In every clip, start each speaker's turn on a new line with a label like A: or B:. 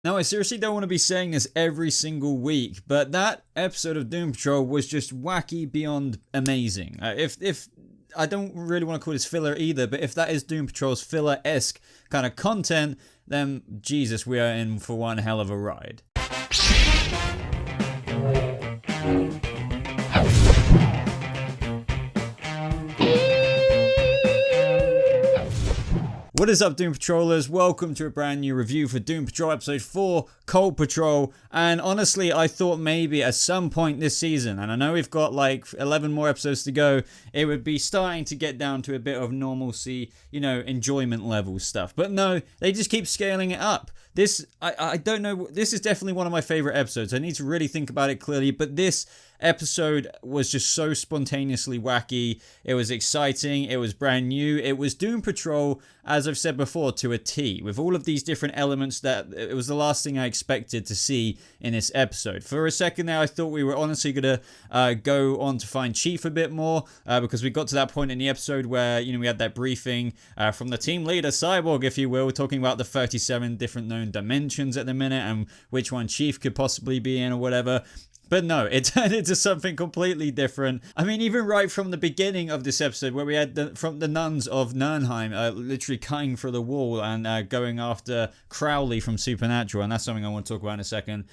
A: Now, I seriously don't want to be saying this every single week, but that episode of Doom Patrol was just wacky beyond amazing. If I don't really want to call this filler either, but if that is Doom Patrol's filler-esque kind of content, then Jesus, we are in for one hell of a ride. What is up, Doom Patrollers? Welcome to a brand new review for Doom Patrol Episode 4, Cold Patrol. And honestly, I thought maybe at some point this season, and I know we've got like 11 more episodes to go, it would be starting to get down to a bit of normalcy, enjoyment level stuff. But no, they just keep scaling it up. This, I don't know, this is definitely one of my favorite episodes. I need to really think about it clearly, but this episode was just so spontaneously wacky. It was exciting. It was brand new. It was Doom Patrol, as I've said before, to a T, with all of these different elements that it was the last thing I expected to see in this episode. For a second there, I thought we were honestly going to go on to find Chief a bit more, because we got to that point in the episode where, we had that briefing from the team leader, Cyborg, if you will, talking about the 37 different known dimensions at the minute and which one Chief could possibly be in or whatever. But no, it turned into something completely different. I mean, even right from the beginning of this episode, where we had from the nuns of Nirnheim literally cutting through the wall and going after Crowley from Supernatural, and that's something I want to talk about in a second.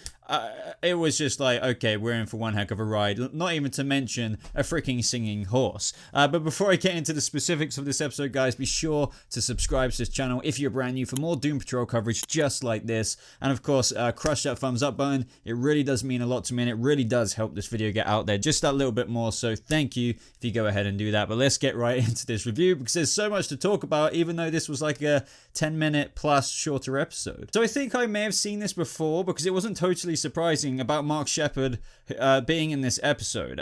A: It was just like, okay, we're in for one heck of a ride. Not even to mention a freaking singing horse. But before I get into the specifics of this episode, guys, be sure to subscribe to this channel if you're brand new for more Doom Patrol coverage just like this. And of course, crush that thumbs up button. It really does mean a lot to me, and it really does help this video get out there just that little bit more. So thank you if you go ahead and do that. But let's get right into this review, because there's so much to talk about, even though this was like a 10-minute plus shorter episode. So I think I may have seen this before, because it wasn't totally surprising about Mark Sheppard being in this episode.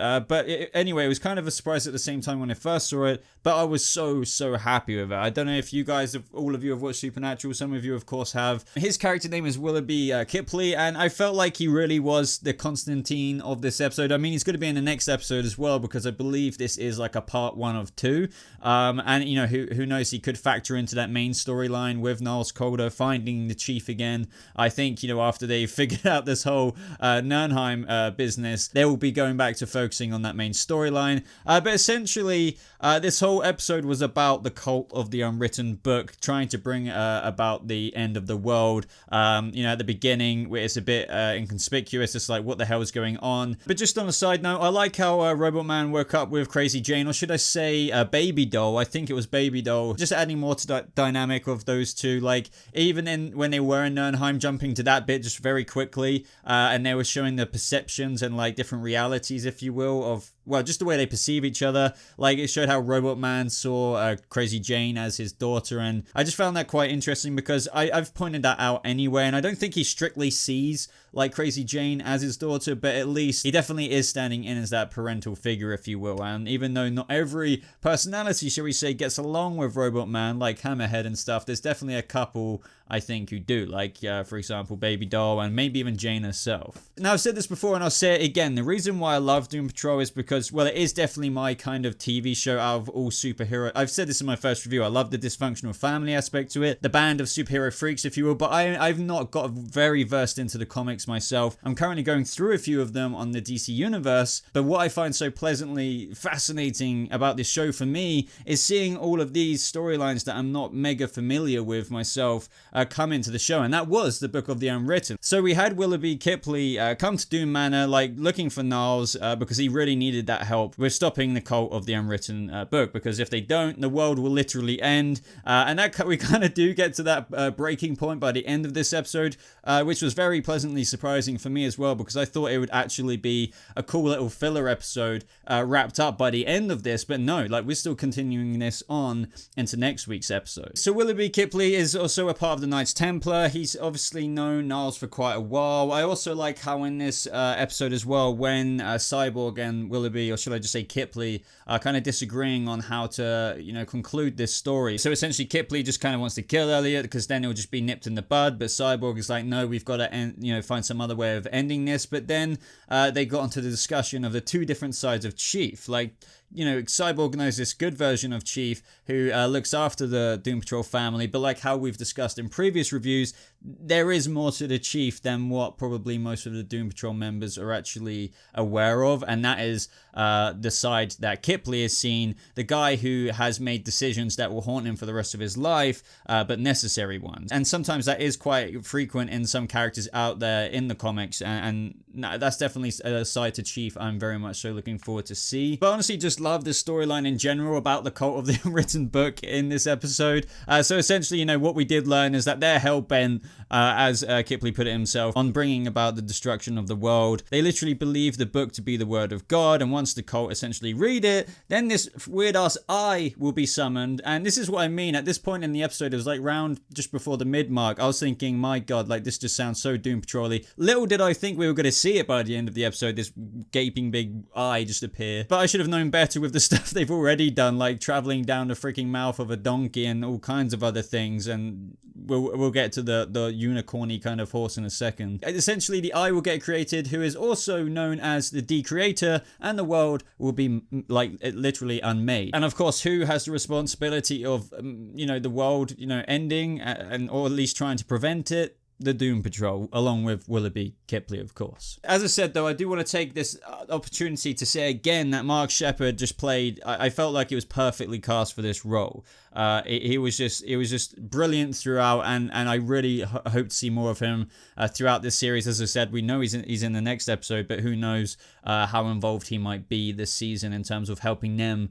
A: Anyway, it was kind of a surprise at the same time when I first saw it, but I was so happy with it. I don't know if you guys, all of you have watched Supernatural. Some of you, of course, have. His character name is Willoughby Kipling, and I felt like he really was the Constantine of this episode. I mean, he's going to be in the next episode as well, because I believe this is like a part 1 of 2. And, who knows, he could factor into that main storyline with Niles Calder finding the Chief again. I think, after they figured out this whole Nirnheim business, they will be going back to focusing on that main storyline. But essentially, this whole episode was about the cult of the unwritten book, trying to bring about the end of the world. At the beginning, where it's a bit inconspicuous, it's like, what the hell is going on? But just on a side note, I like how Robot Man woke up with Crazy Jane, or should I say Baby Doll. I think it was Baby Doll. Just adding more to that dynamic of those two. Like, even when they were in Nirnheim, jumping to that bit just very quickly, and they were showing the perceptions and like different realities, if you will, of, well, just the way they perceive each other. Like, it showed how Robot Man saw Crazy Jane as his daughter, and I just found that quite interesting, because I've pointed that out anyway, and I don't think he strictly sees like Crazy Jane as his daughter, but at least he definitely is standing in as that parental figure, if you will. And even though not every personality, shall we say, gets along with Robot Man, like Hammerhead and stuff, there's definitely a couple, I think, who do, like, for example, Baby Doll, and maybe even Jane herself. Now, I've said this before, and I'll say it again. The reason why I love Doom Patrol is because, well, it is definitely my kind of TV show out of all superhero. I've said this in my first review. I love the dysfunctional family aspect to it, the band of superhero freaks, if you will, but I've not got very versed into the comics myself. I'm currently going through a few of them on the DC Universe, but what I find so pleasantly fascinating about this show for me is seeing all of these storylines that I'm not mega familiar with myself come into the show, and that was the Book of the Unwritten. So we had Willoughby Kipling come to Doom Manor, like, looking for Niles, because he really needed that help with stopping the cult of the unwritten book, because if they don't, the world will literally end. And that we kind of do get to that breaking point by the end of this episode, which was very pleasantly surprising for me as well, because I thought it would actually be a cool little filler episode wrapped up by the end of this, but no, like, we're still continuing this on into next week's episode. So Willoughby Kipling is also a part of the Knights Templar. He's obviously known Niles for quite a while. I also like how in this episode as well, when Cyborg and Willoughby, or should I just say Kipling, are kind of disagreeing on how to, conclude this story. So essentially, Kipling just kind of wants to kill Elliot, because then it'll just be nipped in the bud, but Cyborg is like, no, we've got to end, find some other way of ending this. But then they got onto the discussion of the two different sides of Chief. Like, Cyborg knows this good version of Chief who looks after the Doom Patrol family, but like how we've discussed in previous reviews, there is more to the Chief than what probably most of the Doom Patrol members are actually aware of, and that is the side that Kipling has seen, the guy who has made decisions that will haunt him for the rest of his life, but necessary ones. And sometimes that is quite frequent in some characters out there in the comics, and that's definitely a side to Chief I'm very much so looking forward to see. But honestly, just love this storyline in general about the cult of the unwritten book in this episode. So essentially, what we did learn is that they're hell-bent, as Kipling put it himself, on bringing about the destruction of the world. They literally believe the book to be the word of God, and once the cult essentially read it, then this weird-ass eye will be summoned. And this is what I mean. At this point in the episode, it was like round just before the mid-mark, I was thinking, my God, like this just sounds so Doom Patrol-y. Little did I think we were going to see it by the end of the episode, this gaping big eye just appear. But I should have known better with the stuff they've already done, like traveling down the freaking mouth of a donkey and all kinds of other things, and we'll get to the unicorny kind of horse in a second. Essentially, the eye will get created, who is also known as the Decreator, and the world will be like literally unmade. And of course, who has the responsibility of the world ending, and or at least trying to prevent it? The Doom Patrol, along with Willoughby Kipling, of course. As I said, though, I do want to take this opportunity to say again that Mark Sheppard just played, I felt like he was perfectly cast for this role. It was just brilliant throughout, and I really hope to see more of him throughout this series. As I said, we know he's in the next episode, but who knows how involved he might be this season in terms of helping them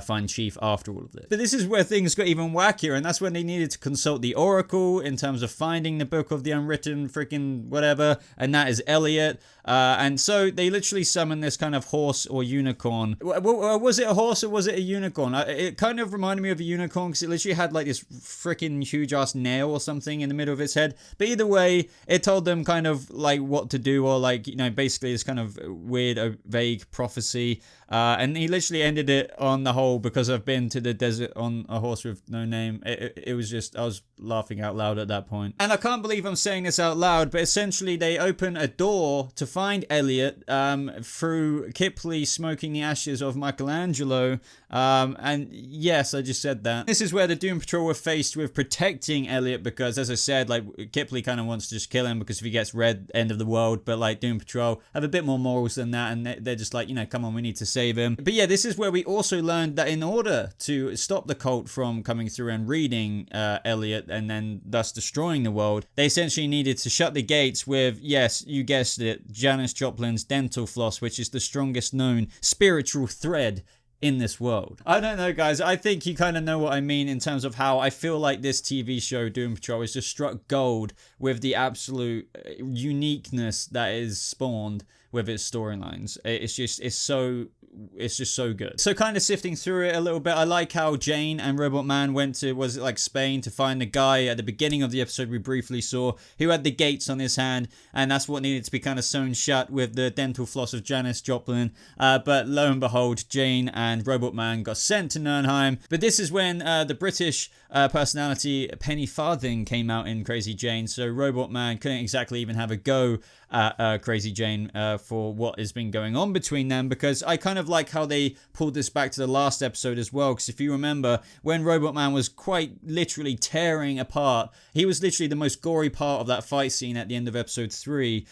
A: find Chief after all of this. But this is where things got even wackier, and that's when they needed to consult the Oracle in terms of finding the book of the unwritten freaking whatever, and that is Elliot. And so they literally summoned this kind of horse or unicorn. Was it a horse or was it a unicorn? It kind of reminded me of a unicorn because it literally had like this freaking huge ass nail or something in the middle of its head. But either way, it told them kind of like what to do, or like, basically this kind of weird, vague prophecy. And he literally ended it on the whole, because I've been to the desert on a horse with no name. It was just, I was laughing out loud at that point. And I can't believe I'm saying this out loud, but essentially they open a door to find Elliot through Kipling smoking the ashes of Michelangelo. And yes, I just said that. This is where the Doom Patrol were faced with protecting Elliot, because as I said, like Kipling kind of wants to just kill him because if he gets red, end of the world. But like Doom Patrol have a bit more morals than that, and they're just like, come on, we need to save him. But yeah, this is where we also learned that in order to stop the cult from coming through and reading Elliot and then thus destroying the world, they essentially needed to shut the gates with, yes, you guessed it, Janis Joplin's dental floss, which is the strongest known spiritual thread in this world. I don't know, guys. I think you kind of know what I mean in terms of how I feel like this TV show, Doom Patrol, has just struck gold with the absolute uniqueness that is spawned with its storylines. It's just so good. So kind of sifting through it a little bit, I like how Jane and Robot Man went to, was it like Spain, to find the guy at the beginning of the episode we briefly saw, who had the gates on his hand, and that's what needed to be kind of sewn shut with the dental floss of Janis Joplin. But lo and behold, Jane and Robot Man got sent to Nurnheim. But this is when the British personality Penny Farthing came out in Crazy Jane, so Robot Man couldn't exactly even have a go at Crazy Jane for what has been going on between them, because I kind of like how they pulled this back to the last episode as well, because if you remember, when Robot Man was quite literally tearing apart, he was literally the most gory part of that fight scene at the end of episode 3.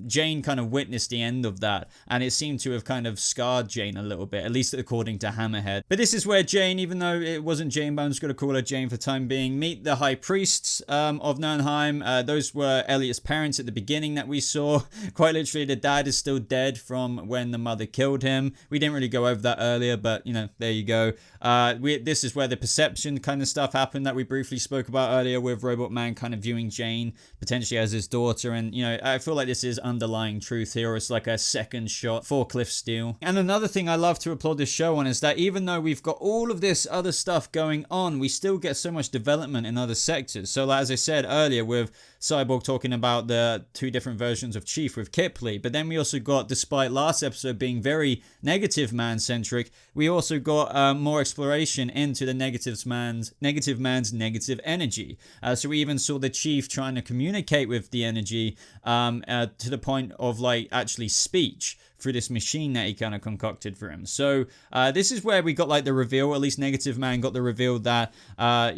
A: Jane kind of witnessed the end of that, and it seemed to have kind of scarred Jane a little bit, at least according to Hammerhead. But this is where Jane, even though it wasn't Jane, but I'm just going to call her Jane for the time being, meet the high priests of Nurnheim. Those were Elliot's parents at the beginning that we saw. Quite literally, the dad is still dead from when the mother killed him. We didn't really go over that earlier, but there you go. This is where the perception kind of stuff happened that we briefly spoke about earlier, with Robot Man kind of viewing Jane potentially as his daughter. And I feel like this is underlying truth here. It's like a second shot for Cliff Steele. And another thing I love to applaud this show on is that even though we've got all of this other stuff going on, we still get so much development in other sectors. So like, as I said earlier, with Cyborg talking about the two different versions of Chief with Kipling, but then we also got, despite last episode being very negative man centric, we also got more exploration into the negative man's negative energy. So we even saw the Chief trying to communicate with the energy to the point of like actually speech through this machine that he kind of concocted for him. So this is where we got like the reveal, at least Negative Man got the reveal that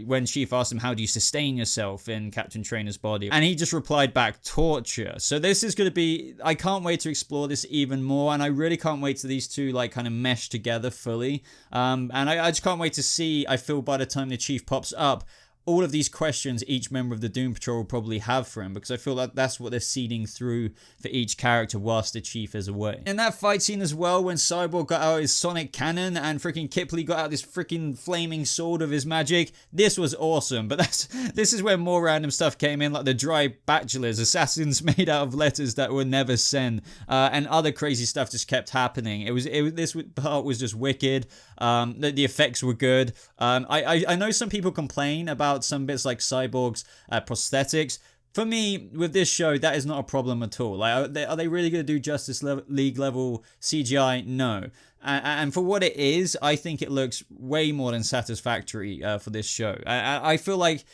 A: when Chief asked him, how do you sustain yourself in Captain Trainer's body And he just replied back, torture. So this is going to be, I can't wait to explore this even more, and I really can't wait to these two like kind of mesh together fully. And I just can't wait to see, I feel by the time the chief pops up, all of these questions each member of the Doom Patrol will probably have for him, because I feel like that's what they're seeding through for each character whilst the chief is away. In that fight scene as well, when Cyborg got out his sonic cannon and freaking Kipling got out this freaking flaming sword of his magic, this was awesome. But this is where more random stuff came in, like the dry bachelors, assassins made out of letters that were never sent, and other crazy stuff just kept happening. This part was just wicked. The effects were good. I know some people complain about some bits like Cyborg's prosthetics. For me, with this show, that is not a problem at all. Like, are they really going to do Justice League level CGI? No. And for what it is, I think it looks way more than satisfactory for this show. I feel like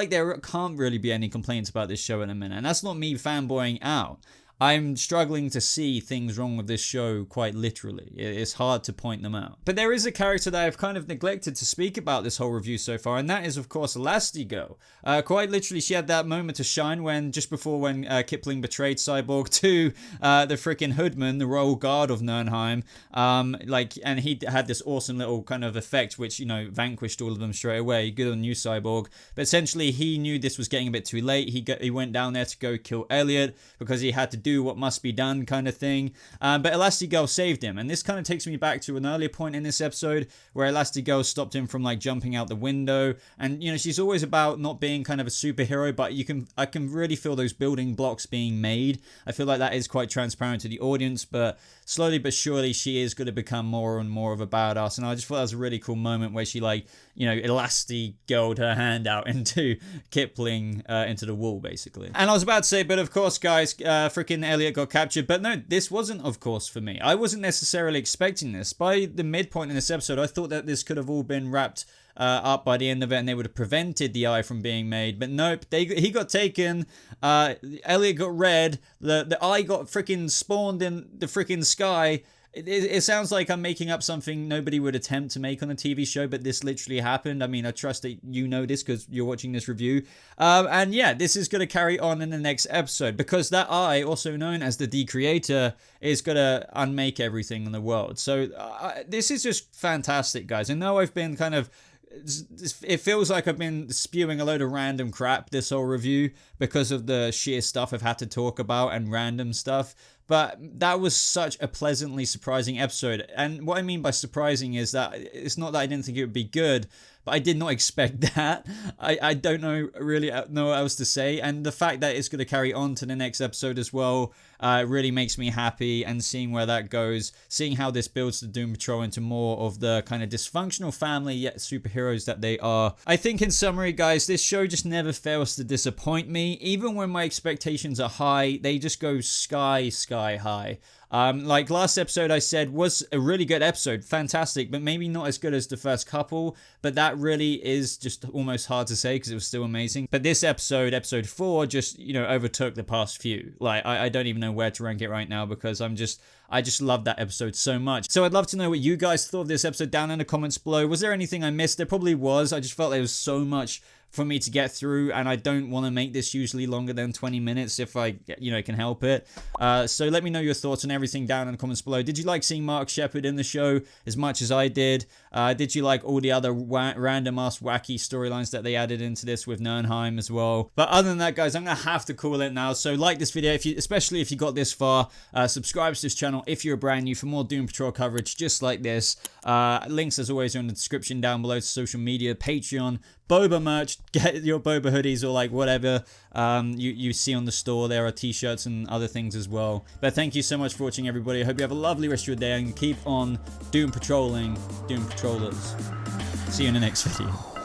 A: there can't really be any complaints about this show in a minute, and that's not me fanboying out. I'm struggling to see things wrong with this show quite literally. It's hard to point them out. But there is a character that I've kind of neglected to speak about this whole review so far, and that is, of course, Elastigirl. Quite literally, she had that moment to shine just before when Kipling betrayed Cyborg to the freaking Hoodman, the royal guard of Nurnheim. And he had this awesome little kind of effect, which, vanquished all of them straight away. Good on you, Cyborg. But essentially, he knew this was getting a bit too late. He went down there to go kill Elliot because he had to do what must be done kind of thing. But Elastigirl saved him. And this kind of takes me back to an earlier point in this episode where Elastigirl stopped him from like jumping out the window. And, she's always about not being kind of a superhero, but I can really feel those building blocks being made. I feel like that is quite transparent to the audience, but slowly but surely she is going to become more and more of a badass. And I just thought that was a really cool moment where she Elastigirl'd her hand out into Kipling, into the wall basically. And I was about to say, but of course guys, freaking Elliot got captured. But no, this wasn't of course for me. I wasn't necessarily expecting this. By the midpoint in this episode, I thought that this could have all been wrapped up by the end of it, and they would have prevented the eye from being made. But nope, he got taken. Elliot got red. The eye got freaking spawned in the freaking sky. It sounds like I'm making up something nobody would attempt to make on a TV show, but this literally happened. I mean, I trust that you know this because you're watching this review. And yeah, this is going to carry on in the next episode, because that eye, also known as the Decreator, is going to unmake everything in the world. So this is just fantastic, guys. I know I've been kind of... It feels like I've been spewing a load of random crap this whole review because of the sheer stuff I've had to talk about and random stuff. But that was such a pleasantly surprising episode. And what I mean by surprising is that it's not that I didn't think it would be good, but I did not expect that. I don't know what else to say. And the fact that it's going to carry on to the next episode as well really makes me happy. And seeing where that goes, seeing how this builds the Doom Patrol into more of the kind of dysfunctional family yet superheroes that they are. I think in summary, guys, this show just never fails to disappoint me. Even when my expectations are high, they just go sky high. Like last episode I said was a really good episode, fantastic, but maybe not as good as the first couple, but that really is just almost hard to say because it was still amazing. But this episode 4, just, overtook the past few. Like, I don't even know where to rank it right now because I just love that episode so much. So I'd love to know what you guys thought of this episode down in the comments below. Was there anything I missed? There probably was. I just felt there was so much for me to get through, and I don't want to make this usually longer than 20 minutes if I, can help it. So let me know your thoughts on everything down in the comments below. Did you like seeing Mark Sheppard in the show as much as I did? Did you like all the other random-ass wacky storylines that they added into this with Nurnheim as well? But other than that, guys, I'm going to have to call it now. So like this video, especially if you got this far. Subscribe to this channel if you're brand new for more Doom Patrol coverage just like this. Links, as always, are in the description down below to social media, Patreon, Boba merch, get your Boba hoodies or like whatever you see on the store. There are t-shirts and other things as well. But thank you so much for watching, everybody. I hope you have a lovely rest of your day and keep on Doom Patrolling, Doom Patrollers. See you in the next video.